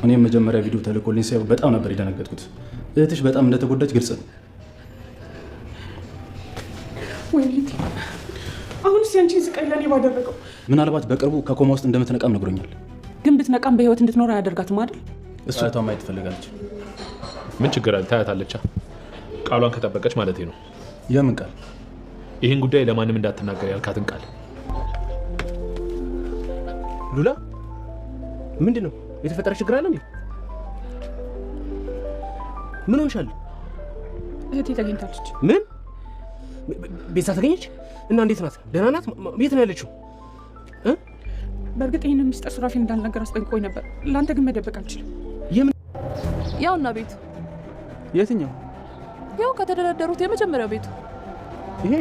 እኔም መጀመሪያ ቪዲዮ ተልኮልኝ ሳይው በጣም ነበር የደነገጥኩት። እህትሽ በጣም እንደተጎዳች ግልጽ ነው። ወይኔ አሁንስ ያንቺን ስቃይ ለኔ ባደረገው። ምናልባት በቅርቡ ከኮማ ውስጥ እንደምትነቃም ነግሮኛል። ግን ብትነቃም በህይወት እንድትኖር አያደርጋትም አይደል? እሷ ማየት ትፈልጋለች። ምን ችግር አለ? ታያታለች። ቃሏን ከጠበቀች ማለት ነው። የምን ቃል? ይህን ጉዳይ ለማንም እንዳትናገር ያልካትን ቃል። ሉላ ምንድነው? የተፈጠረ ችግር አለ እንዴ? ምን ሆንሻል? እህቴ ተገኝታለች። ምን? ቤዛ ተገኘች? እና እንዴት ናት? ደህና ናት? ቤት ነው ያለችው? በእርግጥ ይህንን ሚስጥር ሱራፌል እንዳልነገር አስጠንቅቆኝ ነበር። ለአንተ ግን መደበቅ አልችልም። የምን? ያውና ቤቱ። የትኛው? ያው ከተደረደሩት የመጀመሪያው ቤቱ። ይሄ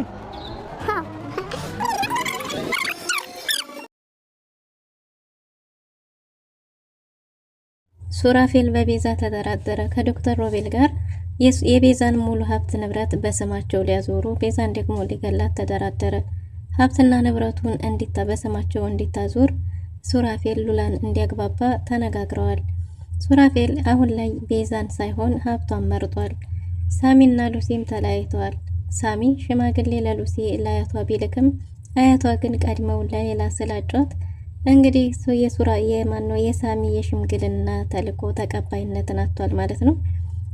ሱራፌል በቤዛ ተጠራጠረ። ከዶክተር ሮቤል ጋር የቤዛን ሙሉ ሀብት ንብረት በስማቸው ሊያዞሩ፣ ቤዛን ደግሞ ሊገላት ተደራደረ። ሀብትና ንብረቱን በስማቸው እንዲታዞር ሱራፌል ሉላን እንዲያግባባ ተነጋግረዋል። ሱራፌል አሁን ላይ ቤዛን ሳይሆን ሀብቷን መርጧል። ሳሚና ሉሲም ተለያይተዋል። ሳሚ ሽማግሌ ለሉሲ ለአያቷ ቢልክም አያቷ ግን ቀድመው ለሌላ ስላጯት እንግዲህ የሳሚ የሽምግልና ተልኮ ተቀባይነትን አጥቷል ማለት ነው።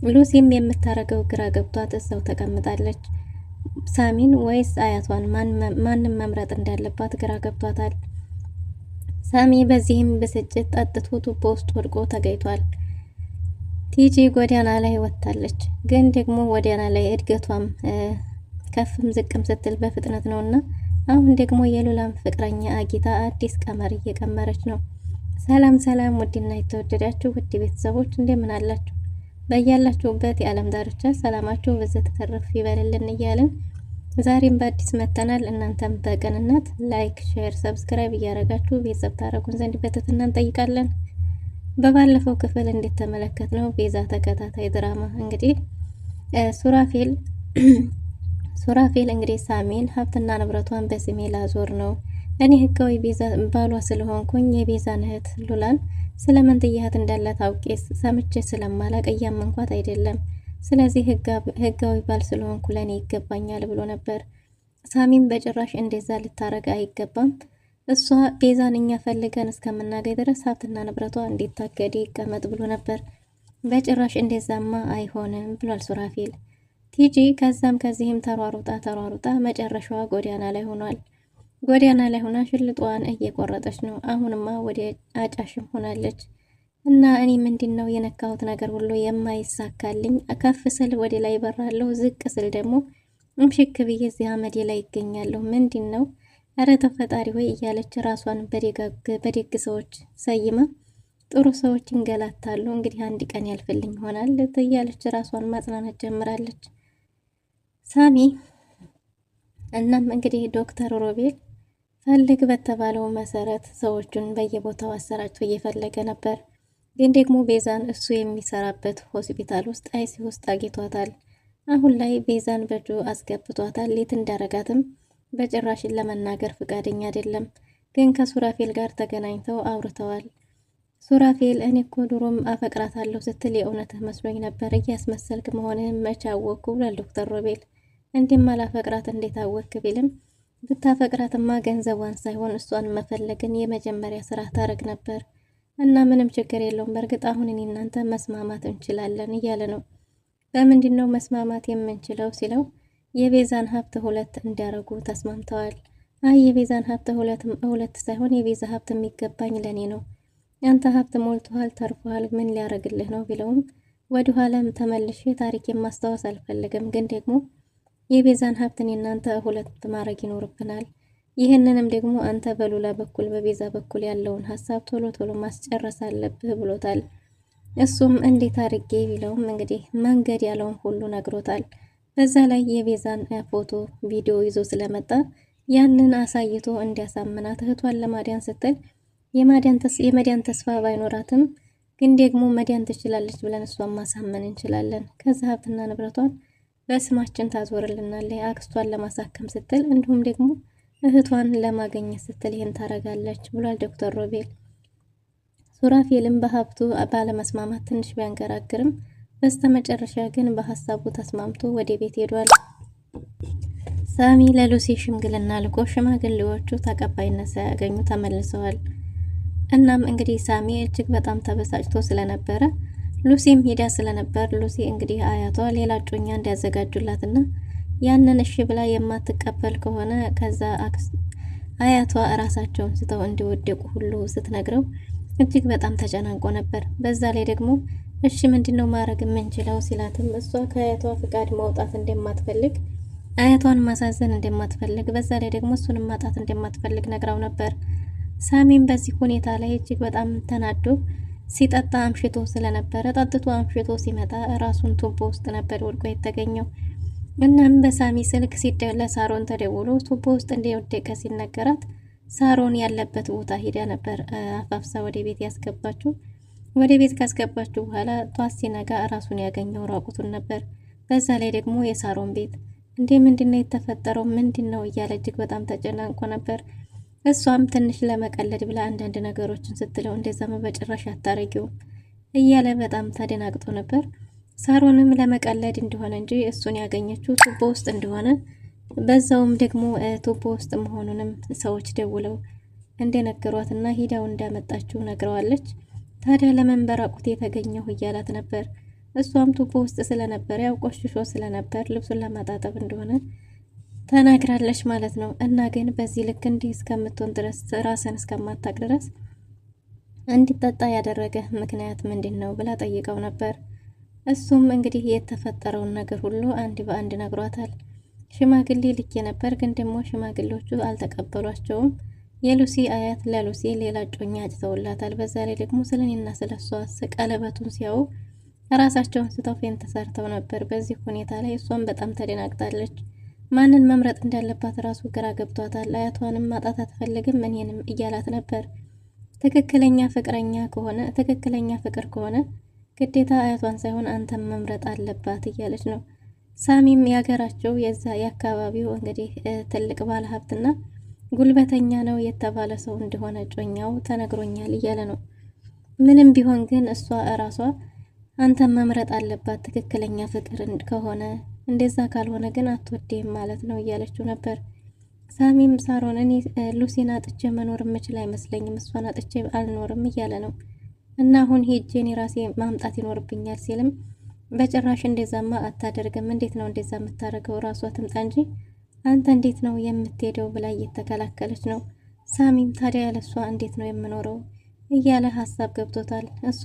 ሉሲም የምታረገው ግራ ገብቷት እዛው ተቀምጣለች። ሳሚን ወይስ አያቷን ማንም መምረጥ እንዳለባት ግራ ገብቷታል። ሳሚ በዚህም ብስጭት ጠጥቶ ቱቦ ውስጥ ወድቆ ተገኝቷል። ቲጂ ጎዳና ላይ ወጥታለች። ግን ደግሞ ጎዳና ላይ እድገቷም ከፍም ዝቅም ስትል በፍጥነት ነውና አሁን ደግሞ የሉላን ፍቅረኛ አጊታ አዲስ ቀመር እየቀመረች ነው። ሰላም ሰላም፣ ውድና የተወደዳችሁ ውድ ቤተሰቦች እንደምን አላችሁ? በያላችሁበት የዓለም ዳርቻ ሰላማችሁ በዘት ተተረፍ ይበልልን እያልን ዛሬም በአዲስ መተናል። እናንተም በቅንነት ላይክ፣ ሼር፣ ሰብስክራይብ እያደረጋችሁ ቤተሰብ ታረጉን ዘንድ በትህትና እንጠይቃለን። በባለፈው ክፍል እንደተመለከትነው ቤዛ ተከታታይ ድራማ እንግዲህ ሱራፌል እንግዲህ ሳሚን ሀብትና ንብረቷን በስሜ ላዞር ነው፣ እኔ ህጋዊ ቤዛ ባሏ ስለሆንኩኝ የቤዛን እህት ሉላን ስለመንትያት እንዳላት አውቄ ሰምቼ ስለማላቅ እያመንኳት አይደለም፣ ስለዚህ ህጋዊ ባል ስለሆንኩ ለኔ ይገባኛል ብሎ ነበር። ሳሚም በጭራሽ እንደዛ ልታረግ አይገባም፣ እሷ ቤዛን እኛ ፈልገን እስከምናገኝ ድረስ ሀብትና ንብረቷ እንዴት ታገደ ይቀመጥ ብሎ ነበር። በጭራሽ እንደዛማ አይሆንም ብሏል ሱራፌል። ቲጂ ከዛም ከዚህም ተሯሩጣ መጨረሻዋ ጎዳና ላይ ሆኗል። ጎዳና ላይ ሆና ሽልጧን እየቆረጠች ነው። አሁንማ ወደ አጫሽም ሆናለች። እና እኔ ምንድነው የነካሁት ነገር ሁሉ የማይሳካልኝ? ከፍ ስል ወደ ላይ በራለሁ፣ ዝቅ ስል ደግሞ እምሽክ ብዬ እዚህ አመዴ ላይ ይገኛለሁ። ምንድነው? ኧረ ተፈጣሪ ሆይ እያለች ራሷን በደግ ሰዎች ሰይማ ጥሩ ሰዎች እንገላታሉ፣ እንግዲህ አንድ ቀን ያልፍልኝ ይሆናል እያለች ራሷን ማጽናናት ጀምራለች ሳሚ። እናም እንግዲህ ዶክተር ሮቤል ፈልግ በተባለው መሰረት ሰዎቹን በየቦታው አሰራጭቶ እየፈለገ ነበር። ግን ደግሞ ቤዛን እሱ የሚሰራበት ሆስፒታል ውስጥ አይሲ ውስጥ አግኝቷታል። አሁን ላይ ቤዛን በእጁ አስገብቷታል። የት እንዳረጋትም በጭራሽን ለመናገር ፍቃደኛ አይደለም። ግን ከሱራፌል ጋር ተገናኝተው አውርተዋል። ሱራፌል እኔ እኮ ድሮም አፈቅራታለሁ ስትል የእውነትህ መስሎኝ ነበር፣ እያስመሰልክ መሆንህን መቼ አወቅኩ ብሏል ዶክተር ሮቤል። እንደማላፈቅራት እንዴት አወቅክ ቢልም ብታፈቅራትማ ገንዘቧን ሳይሆን እሷን መፈለግን የመጀመሪያ ስራ ታረግ ነበር እና ምንም ችግር የለውም፣ በእርግጥ አሁን እኔ እናንተ መስማማት እንችላለን እያለ ነው። በምንድን ነው መስማማት የምንችለው ሲለው የቤዛን ሀብት ሁለት እንዲያረጉ ተስማምተዋል። አይ የቤዛን ሀብት ሁለት ሳይሆን የቤዛ ሀብት የሚገባኝ ለኔ ነው፣ ያንተ ሀብት ሞልቷል ተርፏል፣ ምን ሊያረግልህ ነው ቢለውም ወደ ኋላም ተመልሼ ታሪክ ማስታወስ አልፈልግም፣ ግን ደግሞ የቤዛን ሀብት እኔ እናንተ ሁለት ማድረግ ይኖርብናል። ይህንንም ደግሞ አንተ በሉላ በኩል በቤዛ በኩል ያለውን ሀሳብ ቶሎ ማስጨረስ አለብህ ብሎታል። እሱም እንዴት አድርጌ ቢለውም እንግዲህ መንገድ ያለውን ሁሉ ነግሮታል። በዛ ላይ የቤዛን ፎቶ ቪዲዮ ይዞ ስለመጣ ያንን አሳይቶ እንዲያሳምናት እህቷን ለማዳን ስትል የመዳን ተስፋ ባይኖራትም ግን ደግሞ መዳን ትችላለች ብለን እሷን ማሳመን እንችላለን። ከዛ ሀብትና ንብረቷን በስማችን ታዞርልናለች አክስቷን ለማሳከም ስትል እንዲሁም ደግሞ እህቷን ለማገኘት ስትል ይህን ታረጋለች ብሏል ዶክተር ሮቤል። ሱራፌልም በሀብቱ ባለመስማማት ትንሽ ቢያንገራግርም በስተመጨረሻ ግን በሀሳቡ ተስማምቶ ወደ ቤት ሄዷል። ሳሚ ለሉሲ ሽምግልና ልኮ ሽማግሌዎቹ ተቀባይነት ሳያገኙ ተመልሰዋል። እናም እንግዲህ ሳሚ እጅግ በጣም ተበሳጭቶ ስለነበረ ሉሲም ሄዳ ስለነበር ሉሲ እንግዲህ አያቷ ሌላ ጮኛ እንዲያዘጋጁላትና ያንን እሺ ብላ የማትቀበል ከሆነ ከዛ አያቷ እራሳቸውን ስተው እንዲወደቁ ሁሉ ስትነግረው እጅግ በጣም ተጨናንቆ ነበር። በዛ ላይ ደግሞ እሺ ምንድነው ማድረግ የምንችለው ሲላትም እሷ ከአያቷ ፍቃድ መውጣት እንደማትፈልግ አያቷን ማሳዘን እንደማትፈልግ በዛ ላይ ደግሞ እሱንም ማጣት እንደማትፈልግ ነግራው ነበር። ሳሚም በዚህ ሁኔታ ላይ እጅግ በጣም ተናዶ ሲጠጣ አምሽቶ ስለነበረ ጠጥቶ አምሽቶ ሲመጣ ራሱን ቱቦ ውስጥ ነበር ወድቆ የተገኘው። እናም በሳሚ ስልክ ለሳሮን ተደውሎ ቱቦ ውስጥ እንደወደቀ ሲነገራት ሳሮን ያለበት ቦታ ሄዳ ነበር አፋፍሳ ወደ ቤት ያስገባችው። ወደ ቤት ካስገባችው በኋላ ጧት ሲነጋ ራሱን ያገኘው ራቁቱን ነበር። በዛ ላይ ደግሞ የሳሮን ቤት እንዴ ምንድነው የተፈጠረው ምንድነው እያለ እጅግ በጣም ተጨናንቆ ነበር። እሷም ትንሽ ለመቀለድ ብላ አንዳንድ ነገሮችን ስትለው እንደዛም በጭራሽ አታረጊውም እያለ በጣም ተደናግጦ ነበር። ሳሮንም ለመቀለድ እንደሆነ እንጂ እሱን ያገኘችው ቱቦ ውስጥ እንደሆነ በዛውም ደግሞ ቱቦ ውስጥ መሆኑንም ሰዎች ደውለው እንደነገሯትና ሂዳው እንዳመጣችው ነግረዋለች። ታዲያ ለምን በራቁት የተገኘው እያላት ነበር። እሷም ቱቦ ውስጥ ስለነበር ያው ቆሽሾ ስለነበር ልብሱን ለማጣጠብ እንደሆነ ተናግራለች ማለት ነው። እና ግን በዚህ ልክ እንዲህ እስከምትሆን ድረስ ራስን እስከማታቅ ድረስ እንዲጠጣ ያደረገ ምክንያት ምንድን ነው ብላ ጠይቀው ነበር። እሱም እንግዲህ የተፈጠረውን ነገር ሁሉ አንድ በአንድ ነግሯታል። ሽማግሌ ልኬ ነበር፣ ግን ደግሞ ሽማግሌዎቹ አልተቀበሏቸውም። የሉሲ አያት ለሉሲ ሌላ ጮኛ አጭተውላታል። በዛ ላይ ደግሞ ስለኔና ስለሷ ቀለበቱን ሲያዩ ራሳቸውን ስተው ፌን ተሰርተው ነበር። በዚህ ሁኔታ ላይ እሷም በጣም ተደናግጣለች። ማንን መምረጥ እንዳለባት ራሱ ግራ ገብቷታል። አያቷንም ማጣት አትፈልግም እኔንም እያላት ነበር። ትክክለኛ ፍቅረኛ ከሆነ ትክክለኛ ፍቅር ከሆነ ግዴታ አያቷን ሳይሆን አንተም መምረጥ አለባት እያለች ነው። ሳሚም ያገራቸው የዛ የአካባቢው እንግዲህ ትልቅ ባለ ሀብትና ጉልበተኛ ነው የተባለ ሰው እንደሆነ ጮኛው ተነግሮኛል እያለ ነው። ምንም ቢሆን ግን እሷ እራሷ አንተም መምረጥ አለባት ትክክለኛ ፍቅር ከሆነ እንደዛ ካልሆነ ግን አትወዴም ማለት ነው እያለችው ነበር። ሳሚም ሳሮን እኔ ሉሲን አጥቼ መኖር የምችል አይመስለኝም፣ እሷን አጥቼ አልኖርም እያለ ነው። እና አሁን ሄጄ እኔ ራሴ ማምጣት ይኖርብኛል ሲልም በጭራሽ እንደዛማ አታደርግም፣ እንዴት ነው እንደዛ የምታደርገው? ራሷ ትምጣ እንጂ አንተ እንዴት ነው የምትሄደው ብላ እየተከላከለች ነው። ሳሚም ታዲያ ያለሷ እንዴት ነው የምኖረው እያለ ሀሳብ ገብቶታል። እሷ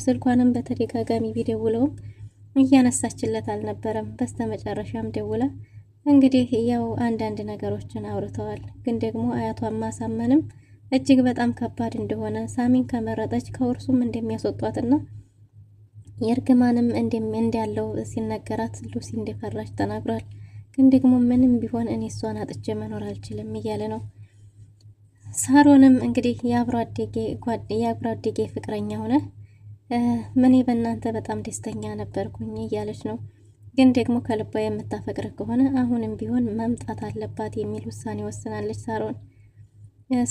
ስልኳንም በተደጋጋሚ ቢደውለውም እያነሳችለት አልነበረም። በስተመጨረሻም ደውላ እንግዲህ ያው አንዳንድ ነገሮችን አውርተዋል። ግን ደግሞ አያቷን ማሳመንም እጅግ በጣም ከባድ እንደሆነ ሳሚን ከመረጠች ከውርሱም እንደሚያስወጧትና የእርግማንም እንዳለው ሲነገራት ሉሲ እንደፈራች ተናግሯል። ግን ደግሞ ምንም ቢሆን እኔ እሷን አጥቼ መኖር አልችልም እያለ ነው። ሳሮንም እንግዲህ የአብሮ አደጌ ፍቅረኛ ሆነ ምን በእናንተ በጣም ደስተኛ ነበርኩኝ እያለች ነው። ግን ደግሞ ከልቧ የምታፈቅር ከሆነ አሁንም ቢሆን መምጣት አለባት የሚል ውሳኔ ወስናለች ሳሮን።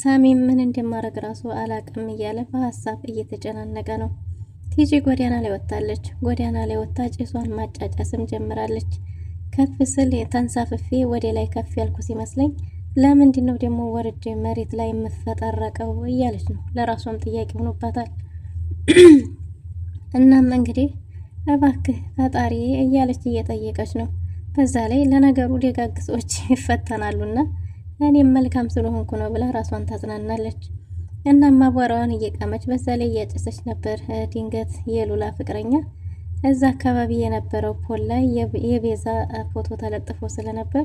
ሳሚም ምን እንደማረግ ራሱ አላቅም እያለ በሀሳብ እየተጨናነቀ ነው። ቲጂ ጎዳና ላይ ወጣለች። ጎዳና ላይ ወጣ ጭሷን ማጫጫስም ጀምራለች። ከፍ ስል ተንሳፍፌ ወደ ላይ ከፍ ያልኩ ሲመስለኝ ለምንድን ነው ደግሞ ወርጄ መሬት ላይ የምፈጠረቀው እያለች ነው። ለራሷም ጥያቄ ሆኖባታል። እናም እንግዲህ እባክህ ፈጣሪ እያለች እየጠየቀች ነው። በዛ ላይ ለነገሩ ደጋግ ሰዎች ይፈተናሉና እኔም መልካም ስለሆንኩ ነው ብላ ራሷን ታጽናናለች። እናም አቧራዋን እየቃመች በዛ ላይ እያጨሰች ነበር። ድንገት የሉላ ፍቅረኛ እዛ አካባቢ የነበረው ፖል ላይ የቤዛ ፎቶ ተለጥፎ ስለነበር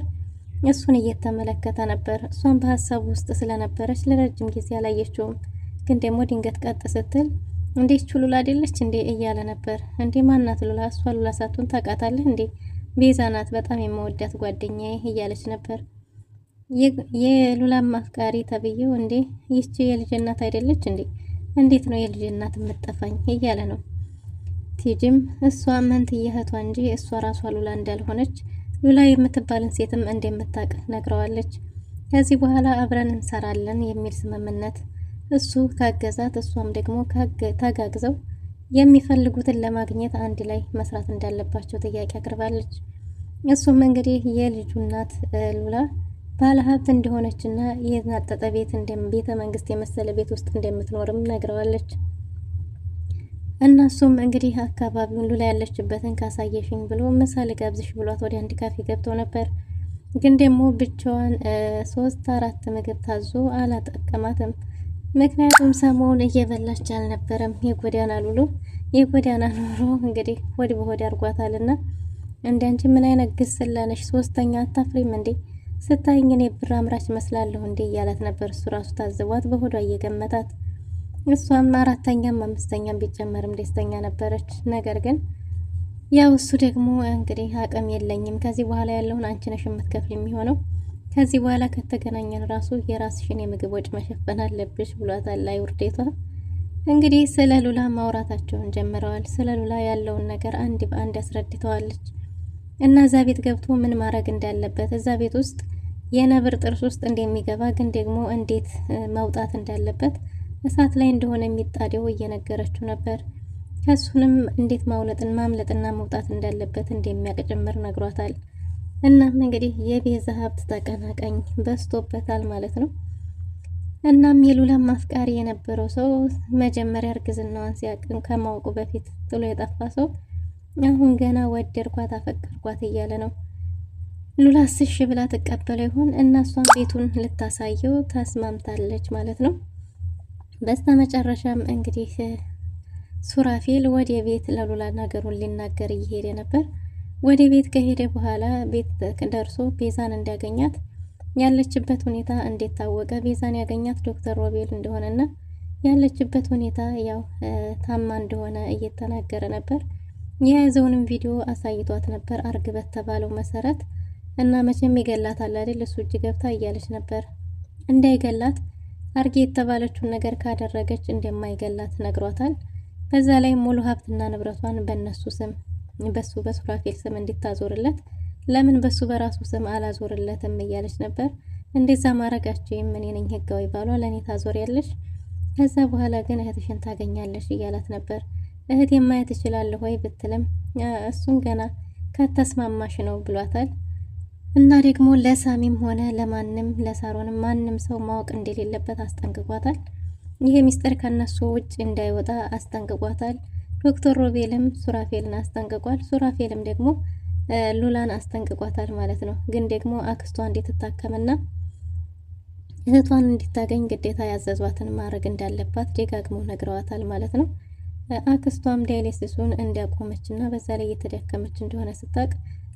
እሱን እየተመለከተ ነበር። እሷን በሀሳብ ውስጥ ስለነበረች ለረጅም ጊዜ አላየችውም። ግን ደግሞ ድንገት ቀጥ ስትል እንዴት ሉላ አይደለች እንዴ እያለ ነበር። እንዴ ማናት ሉላ? እሷ ሉላ ሳትሆን ታውቃታለህ እንዴ? ቤዛ ናት፣ በጣም የመወዳት ጓደኛዬ እያለች ነበር። የሉላ አፍቃሪ ተብዬው እንዴ ይቺ የልጅ እናት አይደለች እንዴ? እንዴት ነው የልጅ እናት የምትጠፋኝ እያለ ነው። ቲጂም እሷ መንትያ እህቷ እንጂ እሷ ራሷ ሉላ እንዳልሆነች ሉላ የምትባልን ሴትም እንደምታውቅ ነግረዋለች። ከዚህ በኋላ አብረን እንሰራለን የሚል ስምምነት እሱ ካገዛት እሷም ደግሞ ተጋግዘው የሚፈልጉትን ለማግኘት አንድ ላይ መስራት እንዳለባቸው ጥያቄ አቅርባለች። እሱም እንግዲህ የልጁ እናት ሉላ ባለሀብት እንደሆነችና የናጠጠ ቤተ መንግስት የመሰለ ቤት ውስጥ እንደምትኖርም ነግረዋለች። እነሱም እንግዲህ አካባቢውን ሉላ ያለችበትን ካሳየሽኝ ብሎ ምሳ ልጋብዝሽ ብሏት ወደ አንድ ካፌ ገብተው ነበር። ግን ደግሞ ብቻዋን 3-4 ምግብ ታዞ አላጠቀማትም። ምክንያቱም ሰሞኑን እየበላች አልነበረም። የጎዳና ኑሮ እንግዲህ ሆድ በሆድ አርጓታልና እንዳንቺ ምን አይነት ግስላ ነሽ? 3ኛ አታፍሪም እንዴ? ስታይኝ እኔ ብር አምራች መስላለሁ እንዴ እያላት ነበር። እሱ ራሱ ታዝቧት በሆዷ እየገመታት፣ እሷም 4ኛም 5ኛም ቢጨመርም ደስተኛ ነበረች። ነገር ግን ያው እሱ ደግሞ እንግዲህ አቅም የለኝም፣ ከዚህ በኋላ ያለውን አንቺ ነሽ የምትከፍል የሚሆነው፣ ከዚህ በኋላ ከተገናኘን ራሱ የራስሽን የምግብ ወጪ መሸፈን አለብሽ ብሏታል። ላይ ውርዴቷ እንግዲህ ስለ ሉላ ማውራታቸውን ጀምረዋል። ስለ ሉላ ያለውን ነገር አንድ በአንድ አስረድተዋለች። እና እዛ ቤት ገብቶ ምን ማድረግ እንዳለበት፣ እዛ ቤት ውስጥ የነብር ጥርስ ውስጥ እንደሚገባ ግን ደግሞ እንዴት መውጣት እንዳለበት፣ እሳት ላይ እንደሆነ የሚጣደው እየነገረችው ነበር። ከሱንም እንዴት ማምለጥና መውጣት እንዳለበት እንደሚያውቅ ጭምር ነግሯታል። እናም እንግዲህ የቤዛ ሀብት ተቀናቃኝ በስቶበታል ማለት ነው። እናም የሉላም አፍቃሪ የነበረው ሰው መጀመሪያ እርግዝናዋን ሲያቅም ከማወቁ በፊት ጥሎ የጠፋ ሰው አሁን ገና ወደድኳት አፈቀርኳት እያለ ነው። ሉላ ስሽ ብላ ተቀበለው ይሆን? እናሷን ቤቱን ልታሳየው ተስማምታለች ማለት ነው። በስተመጨረሻም እንግዲህ ሱራፌል ወደ ቤት ለሉላ ነገሩን ሊናገር እየሄደ ነበር። ወደ ቤት ከሄደ በኋላ ቤት ደርሶ ቤዛን እንዲያገኛት ያለችበት ሁኔታ እንዴት ታወቀ? ቤዛን ያገኛት ዶክተር ሮቤል እንደሆነና ያለችበት ሁኔታ ያው ታማ እንደሆነ እየተናገረ ነበር። የያዘውንም ቪዲዮ አሳይቷት ነበር አርግ በተባለው መሰረት እና መቼም ይገላታል አይደል እሱ እጅ ገብታ እያለች ነበር። እንዳይገላት አርጌ የተባለችውን ነገር ካደረገች እንደማይገላት ነግሯታል። በዛ ላይ ሙሉ ሀብትና ንብረቷን በእነሱ ስም በሱራፌል ስም እንድታዞርለት ለምን በሱ በራሱ ስም አላዞርለትም እያለች ነበር። እንደዛ ማረጋቸው እኔ ነኝ ህጋዊ ባሏ ለኔ ታዞሪያለሽ፣ ከዛ በኋላ ግን እህትሽን ታገኛለሽ እያላት ነበር። እህት የማየት እችላለሁ ወይ ብትልም እሱን ገና ከተስማማሽ ነው ብሏታል። እና ደግሞ ለሳሚም ሆነ ለማንም ለሳሮንም ማንም ሰው ማወቅ እንደሌለበት አስጠንቅቋታል። ይሄ ሚስጥር ከነሱ ውጭ እንዳይወጣ አስጠንቅቋታል። ዶክተር ሮቤልም ሱራፌልን አስጠንቅቋል። ሱራፌልም ደግሞ ሉላን አስጠንቅቋታል ማለት ነው። ግን ደግሞ አክስቷ እንድትታከምና እህቷን እንድታገኝ ግዴታ ያዘዟትን ማድረግ እንዳለባት ደጋግመው ነግረዋታል ማለት ነው። አክስቷም ዳያሊሲሱን እንዲያቆመችና በዛ ላይ እየተዳከመች እንደሆነ ስታቅ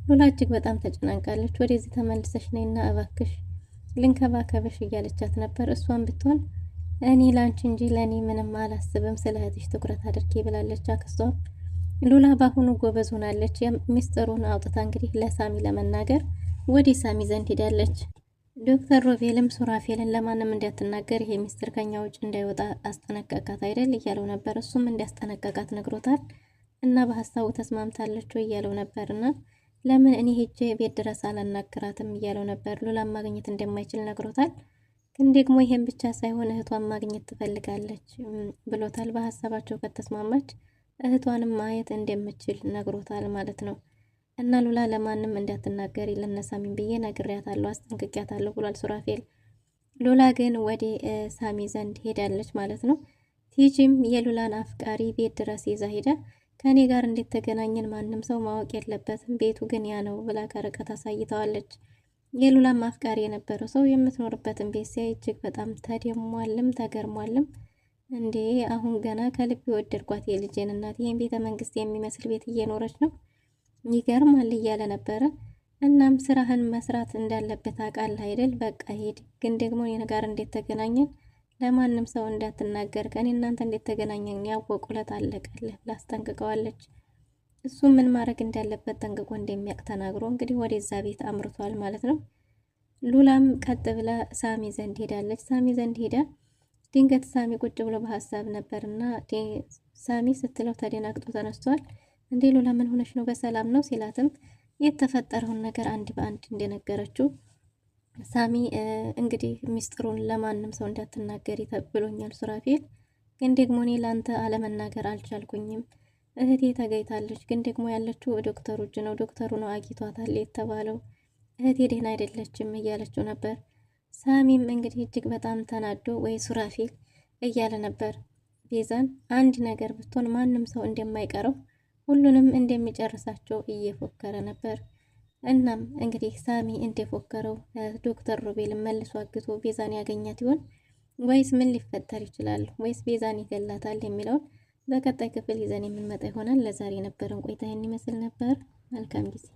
ሉላ እጅግ በጣም ተጨናንቃለች። ወደዚህ ተመልሰሽ ነይና እባክሽ ልንከባከብሽ እያለቻት ነበር። እሷን ብትሆን እኔ ላንቺ እንጂ ለኔ ምንም አላስብም፣ ስለ እህትሽ ትኩረት አድርጌ ብላለች። አክስቷ ሉላ በአሁኑ ጎበዝ ሆናለች። ሚስጥሩን አውጥታ እንግዲህ ለሳሚ ለመናገር ወደ ሳሚ ዘንድ ሄዳለች። ዶክተር ሮቤልም ሱራፌልን ለማንም እንዲያትናገር ይሄ ሚስጥር ከኛ ውጭ እንዳይወጣ አስጠነቀቃት አይደል እያለው ነበር። እሱም እንዲያስጠነቀቃት ነግሮታል። እና በሀሳቡ ተስማምታለች ወይ እያለው ነበርና ለምን እኔ ሄጄ ቤት ድረስ አላናግራትም እያለው ነበር። ሉላን ማግኘት እንደማይችል ነግሮታል። ግን ደግሞ ይሄን ብቻ ሳይሆን እህቷን ማግኘት ትፈልጋለች ብሎታል። በሀሳባቸው ከተስማማች እህቷንም ማየት እንደምችል ነግሮታል ማለት ነው። እና ሉላ ለማንም እንዳትናገሪ ለነሳሚን ብዬ ነግሬያታለሁ፣ አስጠንቅቂያታለሁ ብሏል ሱራፌል። ሉላ ግን ወደ ሳሚ ዘንድ ሄዳለች ማለት ነው። ቲጂም የሉላን አፍቃሪ ቤት ድረስ ይዛ ሄዳ ከኔ ጋር እንደተገናኘን ማንም ሰው ማወቅ የለበትም፣ ቤቱ ግን ያ ነው ብላ ከርቀት አሳይተዋለች። የሉላም አፍቃሪ የነበረው ሰው የምትኖርበትን ቤት ሲያይ እጅግ በጣም ተደሟልም ተገርሟልም። እንዴ አሁን ገና ከልብ የወደድኳት የልጄን እናት ይህን ቤተ መንግስት የሚመስል ቤት እየኖረች ነው፣ ይገርማል እያለ ነበረ። እናም ስራህን መስራት እንዳለበት አውቃለህ አይደል? በቃ ሄድ፣ ግን ደግሞ እኔ ጋር እንዴት ተገናኘን ለማንም ሰው እንዳትናገር፣ ከኔ እናንተ እንዴት ተገናኘን ያወቁለት አለቀልህ ብላ አስጠንቅቀዋለች። እሱ ምን ማድረግ እንዳለበት ጠንቅቆ እንደሚያውቅ ተናግሮ እንግዲህ ወደዛ ቤት አምርቷል ማለት ነው። ሉላም ቀጥ ብላ ሳሚ ዘንድ ሄዳለች። ሳሚ ዘንድ ሄዳ ድንገት ሳሚ ቁጭ ብሎ በሀሳብ ነበርና ሳሚ ስትለው ተደናግጦ ተነስቷል። እንዴ ሉላ ምን ሆነሽ ነው? በሰላም ነው ሲላትም የተፈጠረውን ነገር አንድ በአንድ እንደነገረችው ሳሚ እንግዲህ ሚስጥሩን ለማንም ሰው እንዳትናገሪ ተብሎኛል ሱራፌል፣ ግን ደግሞ እኔ ላንተ አለመናገር አልቻልኩኝም። እህቴ ተገኝታለች፣ ግን ደግሞ ያለችው ዶክተሩ እጅ ነው። ዶክተሩ ነው አግኝቷታል የተባለው። እህቴ ደህና አይደለችም እያለችው ነበር። ሳሚም እንግዲህ እጅግ በጣም ተናዶ ወይ ሱራፌል እያለ ነበር። ቤዛን አንድ ነገር ብትሆን ማንም ሰው እንደማይቀረው ሁሉንም እንደሚጨርሳቸው እየፎከረ ነበር። እናም እንግዲህ ሳሚ እንደፎከረው ዶክተር ሮቤልን መልሶ አግቶ ቤዛን ያገኛት ይሆን ወይስ ምን ሊፈጠር ይችላል? ወይስ ቤዛን ይገላታል የሚለውን በቀጣይ ክፍል ይዘን የምንመጣ ይሆናል። ለዛሬ የነበረን ቆይታ ይህን ይመስል ነበር። መልካም ጊዜ